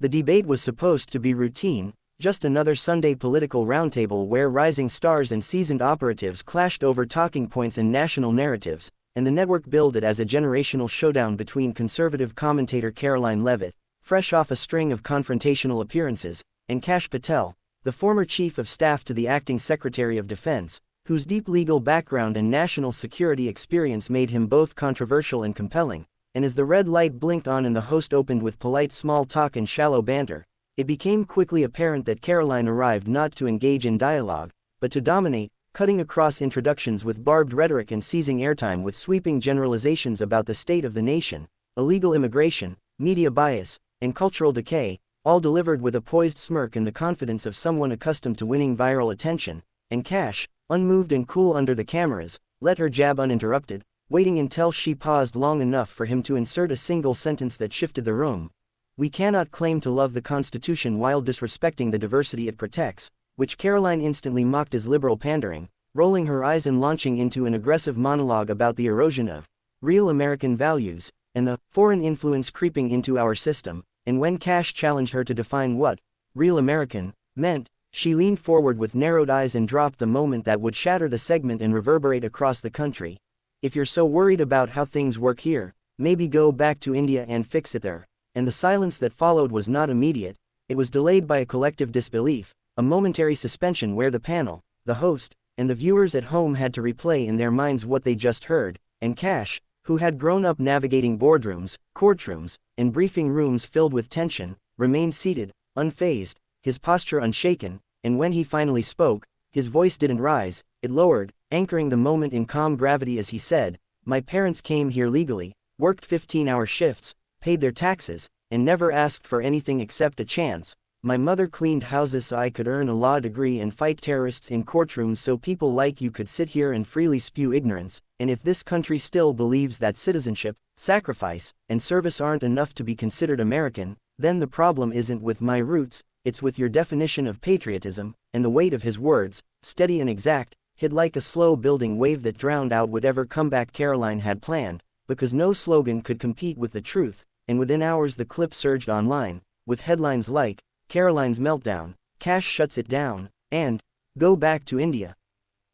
The debate was supposed to be routine, just another Sunday political roundtable where rising stars and seasoned operatives clashed over talking points and national narratives, and the network billed it as a generational showdown between conservative commentator Karoline Leavitt, fresh off a string of confrontational appearances, and Kash Patel, the former chief of staff to the acting Secretary of Defense, whose deep legal background and national security experience made him both controversial and compelling. And as the red light blinked on and the host opened with polite small talk and shallow banter, it became quickly apparent that Karoline arrived not to engage in dialogue, but to dominate, cutting across introductions with barbed rhetoric and seizing airtime with sweeping generalizations about the state of the nation, illegal immigration, media bias, and cultural decay, all delivered with a poised smirk and the confidence of someone accustomed to winning viral attention. And Kash, unmoved and cool under the cameras, let her jab uninterrupted, waiting until she paused long enough for him to insert a single sentence that shifted the room. "We cannot claim to love the Constitution while disrespecting the diversity it protects," which Karoline instantly mocked as liberal pandering, rolling her eyes and launching into an aggressive monologue about the erosion of real American values, and the foreign influence creeping into our system. And when Kash challenged her to define what real American meant, she leaned forward with narrowed eyes and dropped the moment that would shatter the segment and reverberate across the country. "If you're so worried about how things work here, maybe go back to India and fix it there." And the silence that followed was not immediate, it was delayed by a collective disbelief, a momentary suspension where the panel, the host, and the viewers at home had to replay in their minds what they just heard. And Kash, who had grown up navigating boardrooms, courtrooms, and briefing rooms filled with tension, remained seated, unfazed, his posture unshaken, and when he finally spoke, his voice didn't rise, it lowered, anchoring the moment in calm gravity as he said, "My parents came here legally, worked 15-hour shifts, paid their taxes, and never asked for anything except a chance. My mother cleaned houses so I could earn a law degree and fight terrorists in courtrooms so people like you could sit here and freely spew ignorance. And if this country still believes that citizenship, sacrifice, and service aren't enough to be considered American, then the problem isn't with my roots, it's with your definition of patriotism." And the weight of his words, steady and exact, hit like a slow-building wave that drowned out whatever comeback Karoline had planned, because no slogan could compete with the truth. And within hours the clip surged online, with headlines like, "Karoline's Meltdown, Kash Shuts It Down," and "Go Back to India.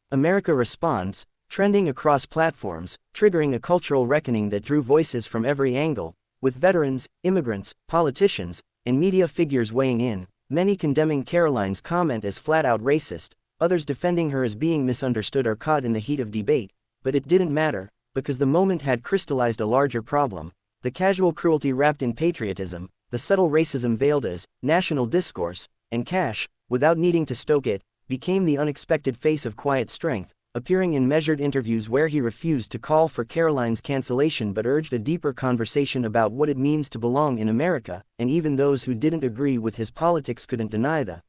America Responds," trending across platforms, triggering a cultural reckoning that drew voices from every angle, with veterans, immigrants, politicians, and media figures weighing in, many condemning Karoline's comment as flat-out racist, others defending her as being misunderstood or caught in the heat of debate. But it didn't matter, because the moment had crystallized a larger problem. The casual cruelty wrapped in patriotism, the subtle racism veiled as national discourse, and Kash, without needing to stoke it, became the unexpected face of quiet strength, appearing in measured interviews where he refused to call for Karoline's cancellation but urged a deeper conversation about what it means to belong in America. And even those who didn't agree with his politics couldn't deny the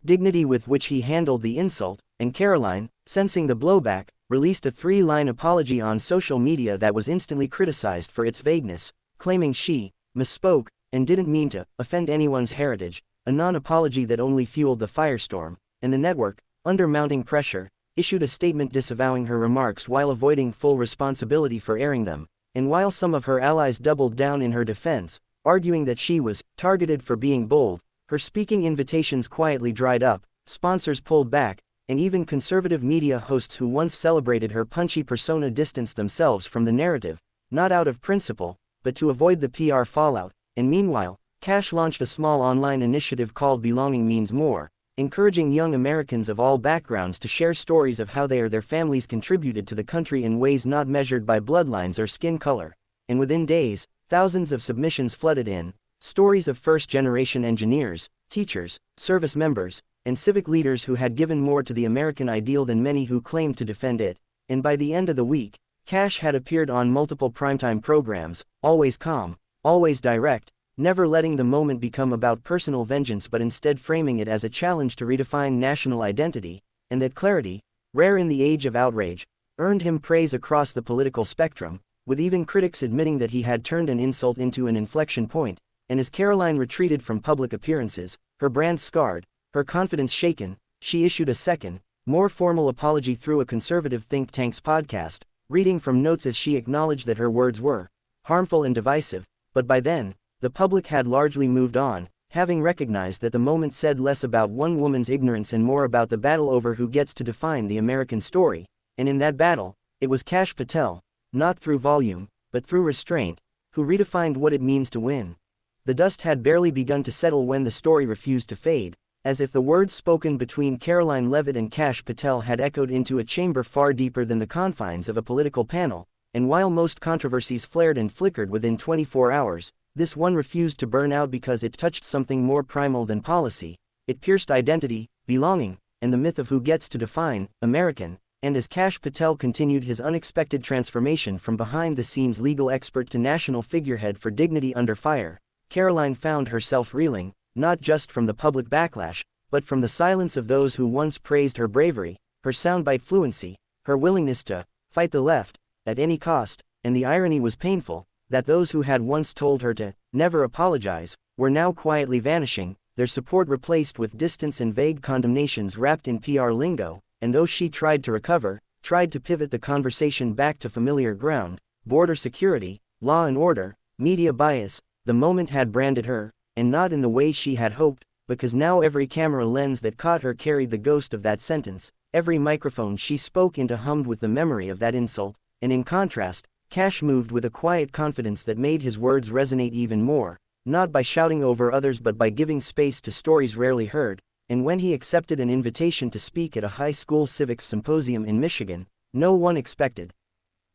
dignity with which he handled the insult. And Karoline, sensing the blowback, released a 3-line apology on social media that was instantly criticized for its vagueness, claiming she misspoke and didn't mean to offend anyone's heritage, a non-apology that only fueled the firestorm. And the network, under mounting pressure, issued a statement disavowing her remarks while avoiding full responsibility for airing them. And while some of her allies doubled down in her defense, arguing that she was targeted for being bold, her speaking invitations quietly dried up, sponsors pulled back, and even conservative media hosts who once celebrated her punchy persona distanced themselves from the narrative, not out of principle, but to avoid the PR fallout. And meanwhile, Kash launched a small online initiative called Belonging Means More, encouraging young Americans of all backgrounds to share stories of how they or their families contributed to the country in ways not measured by bloodlines or skin color. And within days, thousands of submissions flooded in, stories of first-generation engineers, teachers, service members, and civic leaders who had given more to the American ideal than many who claimed to defend it. And by the end of the week, Kash had appeared on multiple primetime programs, always calm, always direct, never letting the moment become about personal vengeance but instead framing it as a challenge to redefine national identity. And that clarity, rare in the age of outrage, earned him praise across the political spectrum, with even critics admitting that he had turned an insult into an inflection point. And as Karoline retreated from public appearances, her brand scarred, her confidence shaken, she issued a second, more formal apology through a conservative think tank's podcast, reading from notes as she acknowledged that her words were harmful and divisive. But by then, the public had largely moved on, having recognized that the moment said less about one woman's ignorance and more about the battle over who gets to define the American story, and in that battle, it was Kash Patel, not through volume, but through restraint, who redefined what it means to win. The dust had barely begun to settle when the story refused to fade, as if the words spoken between Karoline Leavitt and Kash Patel had echoed into a chamber far deeper than the confines of a political panel, and while most controversies flared and flickered within 24 hours, this one refused to burn out because it touched something more primal than policy. It pierced identity, belonging, and the myth of who gets to define American. And as Kash Patel continued his unexpected transformation from behind-the-scenes legal expert to national figurehead for dignity under fire, Karoline found herself reeling, not just from the public backlash, but from the silence of those who once praised her bravery, her soundbite fluency, her willingness to fight the left at any cost, and the irony was painful, that those who had once told her to never apologize were now quietly vanishing, their support replaced with distance and vague condemnations wrapped in PR lingo, and though she tried to recover, tried to pivot the conversation back to familiar ground, border security, law and order, media bias, the moment had branded her, and not in the way she had hoped, because now every camera lens that caught her carried the ghost of that sentence, every microphone she spoke into hummed with the memory of that insult, and in contrast, Kash moved with a quiet confidence that made his words resonate even more, not by shouting over others but by giving space to stories rarely heard, and when he accepted an invitation to speak at a high school civics symposium in Michigan, no one expected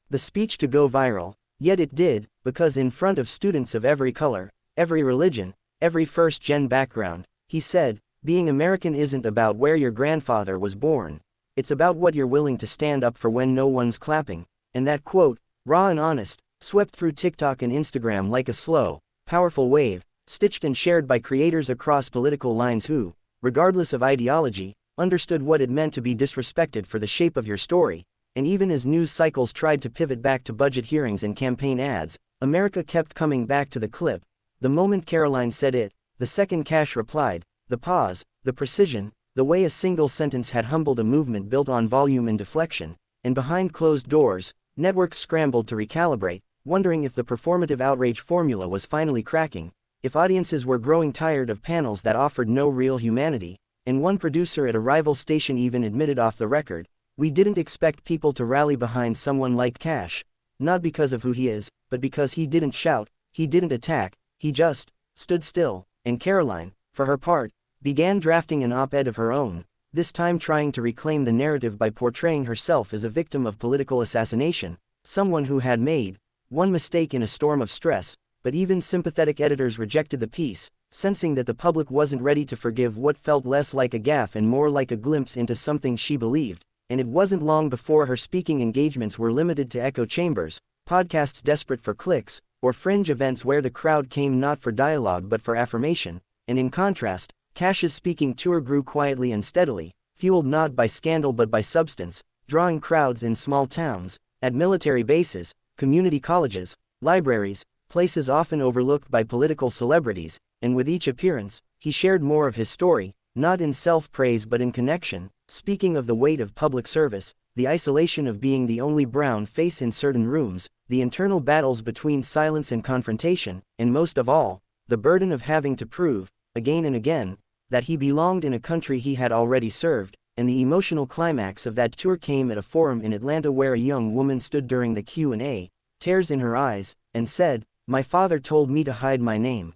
the speech to go viral, yet it did, because in front of students of every color, every religion, every first-gen background, he said, being American isn't about where your grandfather was born, it's about what you're willing to stand up for when no one's clapping, and that quote, raw and honest, swept through TikTok and Instagram like a slow, powerful wave, stitched and shared by creators across political lines who, regardless of ideology, understood what it meant to be disrespected for the shape of your story, and even as news cycles tried to pivot back to budget hearings and campaign ads, America kept coming back to the clip. The moment Karoline said it, the second Kash replied, the pause, the precision, the way a single sentence had humbled a movement built on volume and deflection, and behind closed doors, networks scrambled to recalibrate, wondering if the performative outrage formula was finally cracking, if audiences were growing tired of panels that offered no real humanity, and one producer at a rival station even admitted off the record, we didn't expect people to rally behind someone like Kash, not because of who he is, but because he didn't shout, he didn't attack, he just stood still, and Karoline, for her part, began drafting an op-ed of her own, this time trying to reclaim the narrative by portraying herself as a victim of political assassination, someone who had made one mistake in a storm of stress, but even sympathetic editors rejected the piece, sensing that the public wasn't ready to forgive what felt less like a gaffe and more like a glimpse into something she believed, and it wasn't long before her speaking engagements were limited to echo chambers, podcasts desperate for clicks, or fringe events where the crowd came not for dialogue but for affirmation, and in contrast, Kash's speaking tour grew quietly and steadily, fueled not by scandal but by substance, drawing crowds in small towns, at military bases, community colleges, libraries, places often overlooked by political celebrities, and with each appearance, he shared more of his story, not in self-praise but in connection, speaking of the weight of public service, the isolation of being the only brown face in certain rooms, the internal battles between silence and confrontation, and most of all, the burden of having to prove, again and again, that he belonged in a country he had already served, and the emotional climax of that tour came at a forum in Atlanta where a young woman stood during the Q&A, tears in her eyes, and said, "My father told me to hide my name.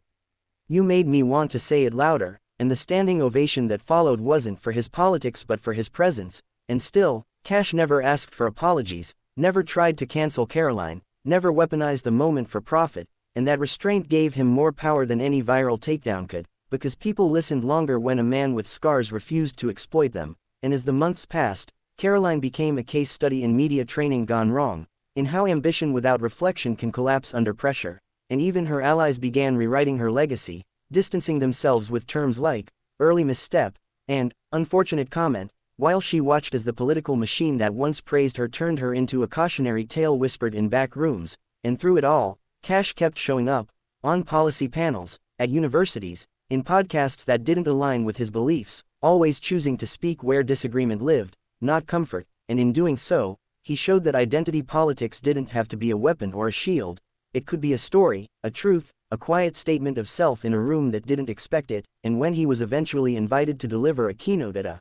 You made me want to say it louder," and the standing ovation that followed wasn't for his politics but for his presence, and still, Kash never asked for apologies, never tried to cancel Karoline, never weaponized the moment for profit, and that restraint gave him more power than any viral takedown could, because people listened longer when a man with scars refused to exploit them, and as the months passed, Karoline became a case study in media training gone wrong, in how ambition without reflection can collapse under pressure, and even her allies began rewriting her legacy, distancing themselves with terms like early misstep and unfortunate comment, while she watched as the political machine that once praised her turned her into a cautionary tale whispered in back rooms, and through it all, Kash kept showing up, on policy panels, at universities, in podcasts that didn't align with his beliefs, always choosing to speak where disagreement lived, not comfort, and in doing so, he showed that identity politics didn't have to be a weapon or a shield, It could be a story, a truth, a quiet statement of self in a room that didn't expect it, and when he was eventually invited to deliver a keynote at a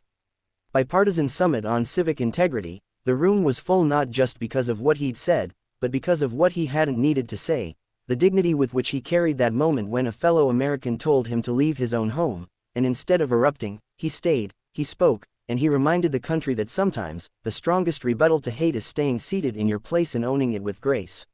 bipartisan summit on civic integrity, the room was full not just because of what he'd said, but because of what he hadn't needed to say, the dignity with which he carried that moment when a fellow American told him to leave his own home, and instead of erupting, he stayed, he spoke, and he reminded the country that sometimes, the strongest rebuttal to hate is staying seated in your place and owning it with grace.